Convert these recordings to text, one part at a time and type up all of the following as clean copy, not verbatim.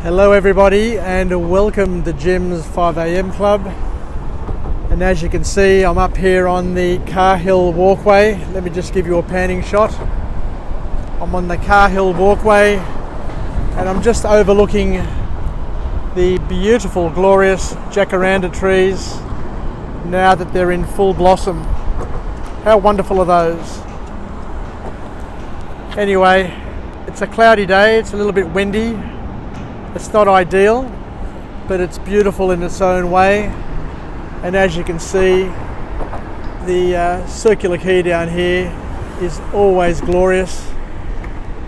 Hello everybody and welcome to Jim's 5am Club. And as you can see, I'm up here on the Cahill walkway. Let me just give you a panning shot. I'm on the Cahill walkway and I'm just overlooking the beautiful, glorious jacaranda trees now that they're in full blossom. How wonderful are those? Anyway, it's a cloudy day, it's a little bit windy. It's not ideal, but it's beautiful in its own way. And as you can see, the circular quay down here is always glorious.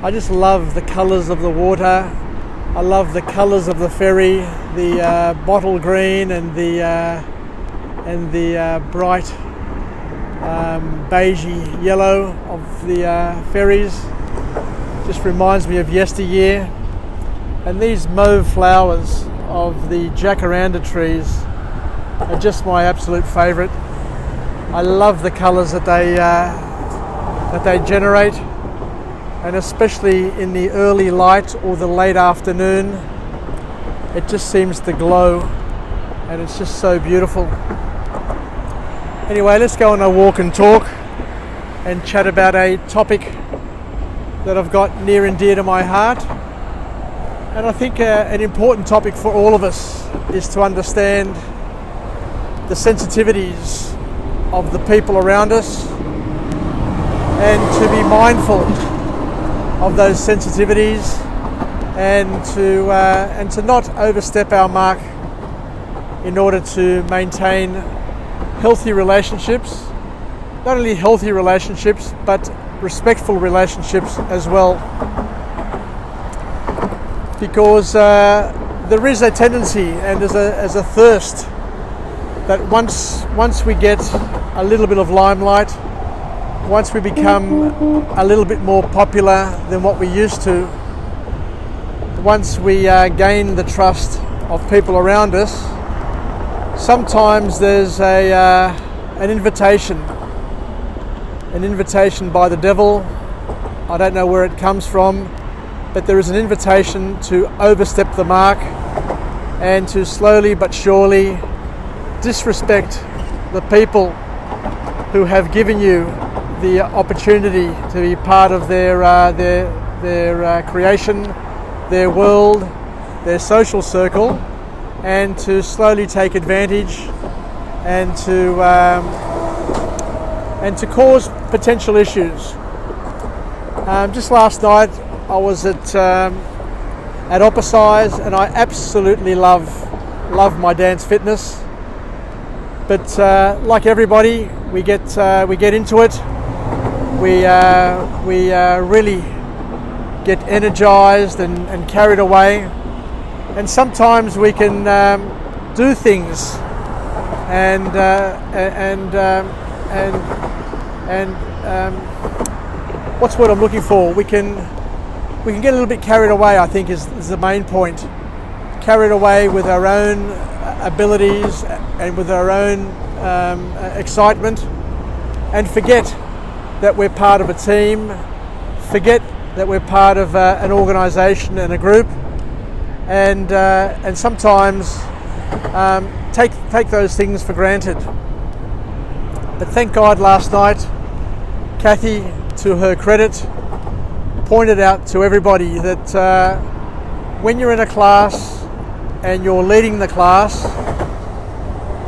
I just love the colours of the water. I love the colours of the ferry, the bottle green and the bright beigey yellow of the ferries. Just reminds me of yesteryear. And these mauve flowers of the jacaranda trees are just my absolute favourite. I love the colours that they generate, and especially in the early light or the late afternoon, it just seems to glow, and it's just so beautiful. Anyway, let's go on a walk and talk and chat about a topic that I've got near and dear to my heart. And I think an important topic for all of us is to understand the sensitivities of the people around us and to be mindful of those sensitivities and to not overstep our mark in order to maintain healthy relationships, not only healthy relationships but respectful relationships as well. Because there is a tendency and there's a thirst that once we get a little bit of limelight, once we become a little bit more popular than what we used to, once we gain the trust of people around us, sometimes there's an invitation by the devil. I don't know where it comes from, but there is an invitation to overstep the mark and to slowly but surely disrespect the people who have given you the opportunity to be part of their creation, their world, their social circle, and to slowly take advantage and to cause potential issues. Just last night I was at Opposize, and I absolutely love my dance fitness. But like everybody, we get into it. We really get energized and carried away, and sometimes we can do things and what's what I'm looking for? We can get a little bit carried away, I think is the main point. Carried away with our own abilities and with our own excitement, and forget that we're part of a team, forget that we're part of an organisation and a group, and sometimes take those things for granted. But thank God last night, Kathy, to her credit, pointed out to everybody that when you're in a class and you're leading the class,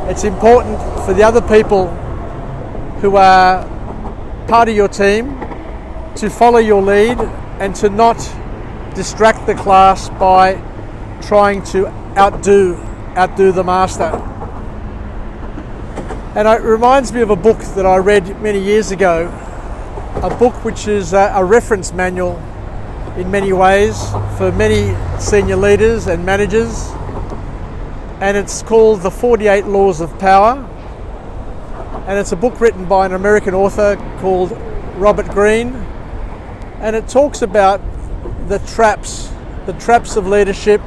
it's important for the other people who are part of your team to follow your lead and to not distract the class by trying to outdo the master. And it reminds me of a book that I read many years ago, a book which is a reference manual in many ways for many senior leaders and managers, and it's called The 48 Laws of Power, and it's a book written by an American author called Robert Greene, and it talks about the traps of leadership,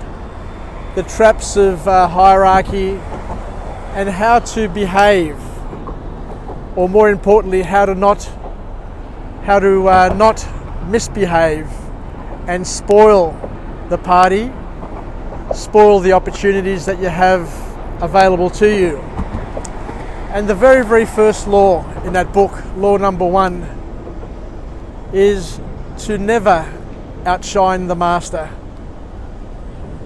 the traps of hierarchy, and how to behave, or more importantly, how to not misbehave and spoil the party spoil the opportunities that you have available to you. And the very, very first law in that book, law number 1, is to never outshine the master.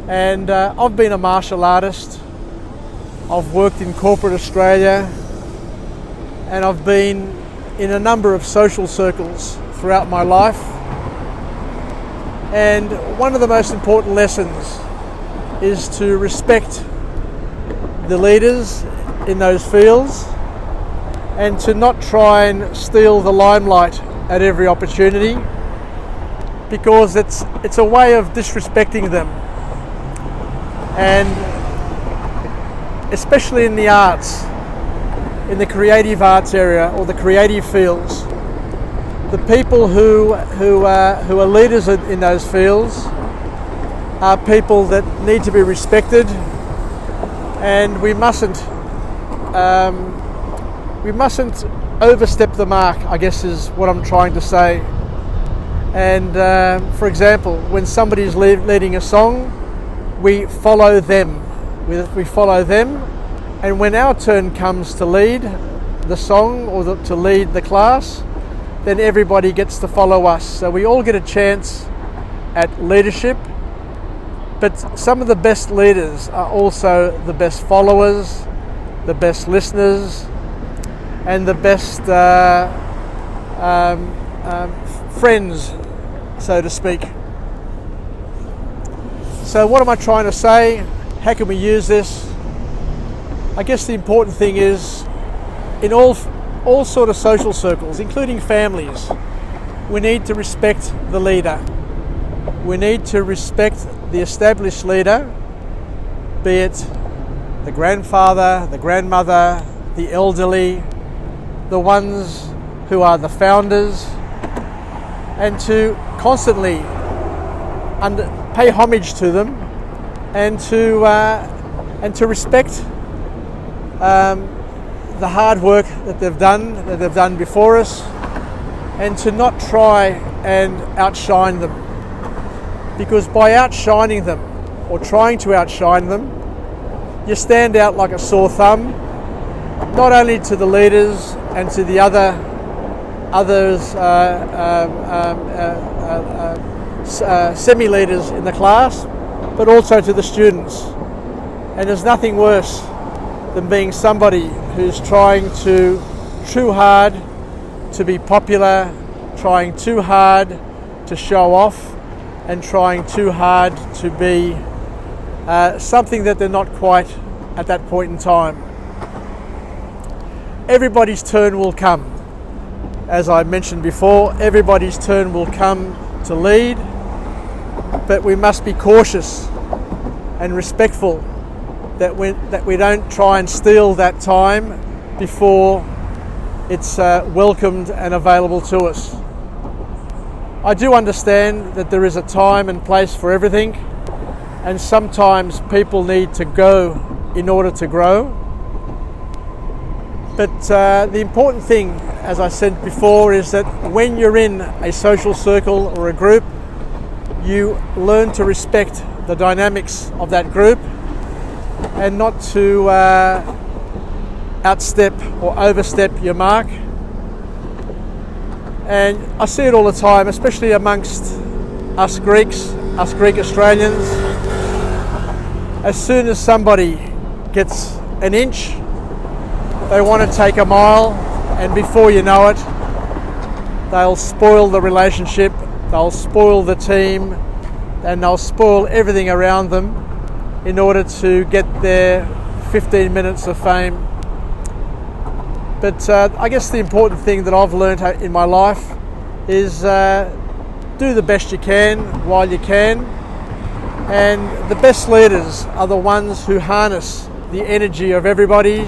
And I've been a martial artist, I've worked in corporate Australia, and I've been in a number of social circles throughout my life. And one of the most important lessons is to respect the leaders in those fields and to not try and steal the limelight at every opportunity, because it's a way of disrespecting them. And especially in the arts, in the creative arts area or the creative fields, the people who are leaders in those fields are people that need to be respected, and we mustn't overstep the mark, I guess is what I'm trying to say. And for example, when somebody is leading a song, we follow them. We follow them, and when our turn comes to lead the song or to lead the class, then everybody gets to follow us. So we all get a chance at leadership, but some of the best leaders are also the best followers, the best listeners, and the best friends, so to speak. So what am I trying to say? How can we use this? I guess the important thing is, in all sort of social circles, including families, we need to respect the leader. We need to respect the established leader, be it the grandfather, the grandmother, the elderly, the ones who are the founders, and to constantly pay homage to them, and to respect the hard work that they've done before us, and to not try and outshine them, because by outshining them or trying to outshine them, you stand out like a sore thumb, not only to the leaders and to the others semi-leaders in the class, but also to the students. And there's nothing worse than being somebody who's trying too hard to be popular, trying too hard to show off, and trying too hard to be something that they're not quite at that point in time. Everybody's turn will come. As I mentioned before, everybody's turn will come to lead, but we must be cautious and respectful that we don't try and steal that time before it's welcomed and available to us. I do understand that there is a time and place for everything, and sometimes people need to go in order to grow. But the important thing, as I said before, is that when you're in a social circle or a group, you learn to respect the dynamics of that group and not to outstep or overstep your mark. And I see it all the time, especially amongst us Greeks, us Greek Australians. As soon as somebody gets an inch, they want to take a mile, and before you know it, they'll spoil the relationship, they'll spoil the team, and they'll spoil everything around them in order to get their 15 minutes of fame. But I guess the important thing that I've learned in my life is do the best you can while you can, and the best leaders are the ones who harness the energy of everybody.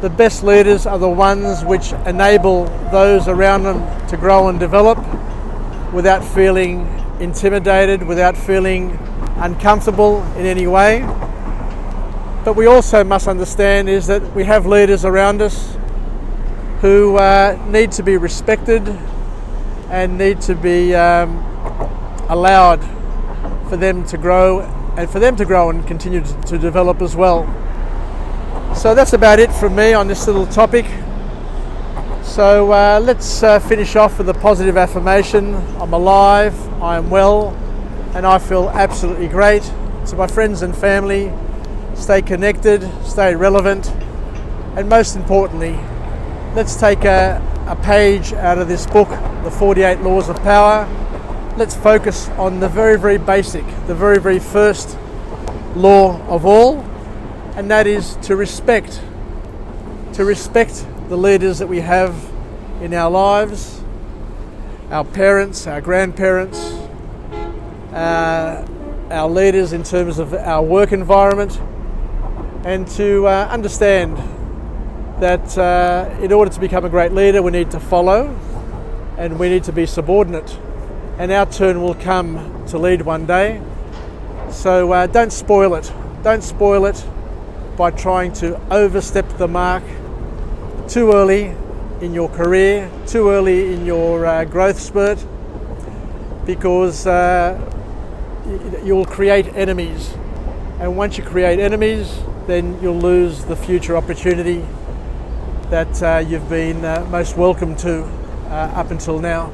The best leaders are the ones which enable those around them to grow and develop without feeling intimidated, without feeling uncomfortable in any way. But we also must understand is that we have leaders around us who need to be respected and need to be allowed for them to grow and for them to grow and continue to develop as well. So that's about it from me on this little topic. So let's finish off with a positive affirmation. I'm alive, I am well, and I feel absolutely great. To my friends and family, stay connected, stay relevant, and most importantly, let's take a page out of this book, The 48 Laws of Power. Let's focus on the very, very basic, the very, very first law of all, and that is to respect the leaders that we have in our lives, our parents, our grandparents, our leaders in terms of our work environment, and to understand that in order to become a great leader, we need to follow and we need to be subordinate, and our turn will come to lead one day. So don't spoil it. Don't spoil it by trying to overstep the mark too early in your career, too early in your growth spurt, because you'll create enemies. And once you create enemies, then you'll lose the future opportunity that you've been most welcome to up until now.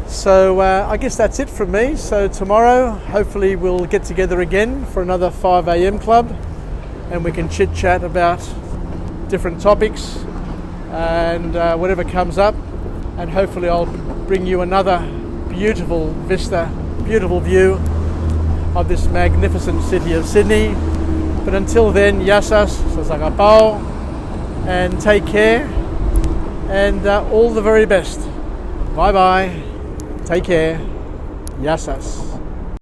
So I guess that's it from me. So tomorrow, hopefully we'll get together again for another 5 a.m. club, and we can chit chat about different topics and whatever comes up, and hopefully I'll bring you another beautiful vista, beautiful view of this magnificent city of Sydney. But until then, yasas, sasagapao, and take care, and all the very best. Bye bye, take care, yasas.